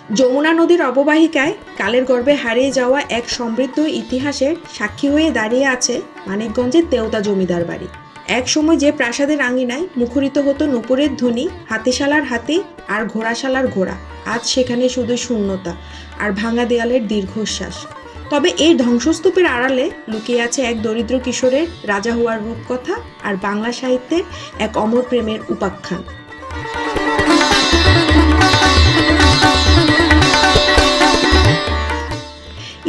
যমুনা নদীর অববাহিকায় কালের গর্ভে হারিয়ে যাওয়া এক সমৃদ্ধ ইতিহাসের সাক্ষী হয়ে দাঁড়িয়ে আছে মানিকগঞ্জের তেওতা জমিদার বাড়ি। এক সময় যে প্রাসাদের আঙিনায় মুখরিত হতো নূপুরের ধ্বনি, হাতিশালার হাতি আর ঘোড়াশালার ঘোড়া, আজ সেখানে শুধু শূন্যতা আর ভাঙা দেয়ালের দীর্ঘশ্বাস। তবে এই ধ্বংসস্তূপের আড়ালে লুকিয়ে আছে এক দরিদ্র কিশোরের রাজা হওয়ার রূপকথা আর বাংলা সাহিত্যের এক অমর প্রেমের উপাখ্যান।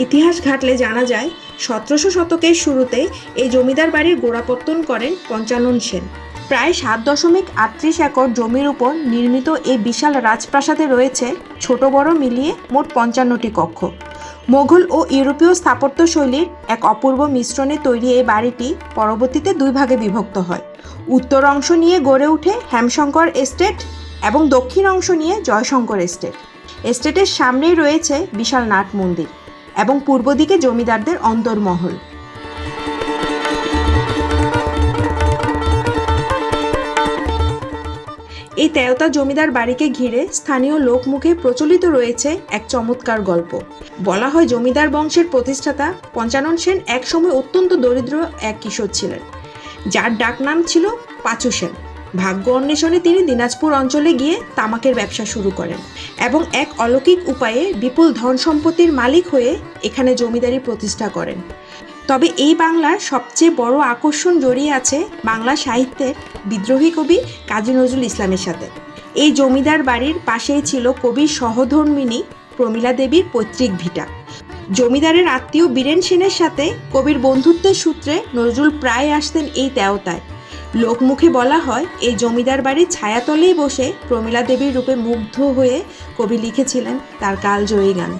ইতিহাস ঘাটলে জানা যায় 1700 শতকের শুরুতে এই জমিদার বাড়ির গোড়াপত্তন করেন পঞ্চানন সেন। প্রায় 7.38 একর জমির উপর নির্মিত এই বিশাল রাজপ্রাসাদে রয়েছে ছোট বড় মিলিয়ে মোট 55টি কক্ষ। মোগল ও ইউরোপীয় স্থাপত্য শৈলীর এক অপূর্ব মিশ্রণে তৈরি এই বাড়িটি পরবর্তীতে দুই ভাগে বিভক্ত হয়। উত্তর অংশ নিয়ে গড়ে ওঠে হেমশঙ্কর এস্টেট এবং দক্ষিণ অংশ নিয়ে জয়শঙ্কর এস্টেট। এস্টেটের সামনেই রয়েছে বিশাল নাট মন্দির এবং পূর্ব দিকে জমিদারদের অন্তর্মহল। এই তেওতা জমিদার বাড়িকে ঘিরে স্থানীয় লোকমুখে প্রচলিত রয়েছে এক চমৎকার গল্প। বলা হয় জমিদার বংশের প্রতিষ্ঠাতা পঞ্চানন সেন একসময় অত্যন্ত দরিদ্র এক কিশোর ছিলেন, যার ডাকনাম ছিল পাঁচু সেন। ভাগ্য অন্বেষণে তিনি দিনাজপুর অঞ্চলে গিয়ে তামাকের ব্যবসা শুরু করেন এবং এক অলৌকিক উপায়ে বিপুল ধন সম্পত্তির মালিক হয়ে এখানে জমিদারি প্রতিষ্ঠা করেন। তবে এই বাংলার সবচেয়ে বড় আকর্ষণ জড়িয়ে আছে বাংলা সাহিত্যের বিদ্রোহী কবি কাজী নজরুল ইসলামের সাথে। এই জমিদার বাড়ির পাশেই ছিল কবির সহধর্মিণী প্রমীলা দেবীর পৈতৃক ভিটা। জমিদারের আত্মীয় বীরেন সেনের সাথে কবির বন্ধুত্বের সূত্রে নজরুল প্রায় আসতেন এই তেওতায়। লোকমুখে বলা হয় এই জমিদার বাড়ির ছায়াতলেই বসে প্রমীলা দেবীর রূপে মুগ্ধ হয়ে কবি লিখেছিলেন তার কালজয়ী গান,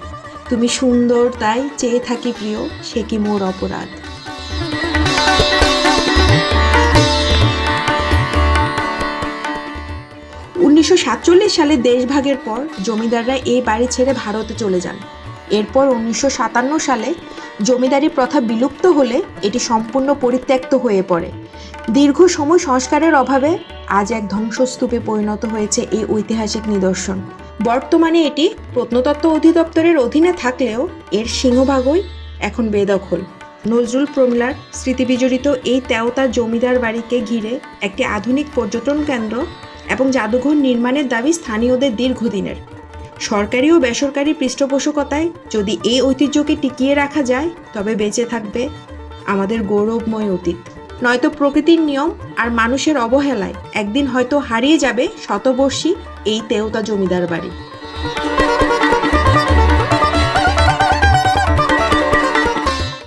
তুমি সুন্দর তাই চেয়ে থাকি প্রিয়, সে কি মোর অপরাধ। 1947 সালে দেশভাগের পর জমিদাররা এই বাড়ি ছেড়ে ভারতে চলে যান। এরপর 1957 সালে জমিদারি প্রথা বিলুপ্ত হলে এটি সম্পূর্ণ পরিত্যক্ত হয়ে পড়ে। দীর্ঘ সময় সংস্কারের অভাবে আজ এক ধ্বংসস্তূপে পরিণত হয়েছে এই ঐতিহাসিক নিদর্শন। বর্তমানে এটি প্রত্নতত্ত্ব অধিদপ্তরের অধীনে থাকলেও এর সিংহভাগই এখন বেদখল। নজরুল প্রমীলার স্মৃতিবিজড়িত এই তেওতা জমিদার বাড়িকে ঘিরে একটি আধুনিক পর্যটন কেন্দ্র এবং জাদুঘর নির্মাণের দাবি স্থানীয়দের দীর্ঘদিনের। সরকারি ও বেসরকারি পৃষ্ঠপোষকতায় যদি এই ঐতিহ্যকে টিকিয়ে রাখা যায় তবে বেঁচে থাকবে আমাদের গৌরবময় অতীত। নয়তো প্রকৃতির নিয়ম আর মানুষের অবহেলায় একদিন হয়তো হারিয়ে যাবে শতবর্ষী এই তেওতা জমিদার বাড়ি।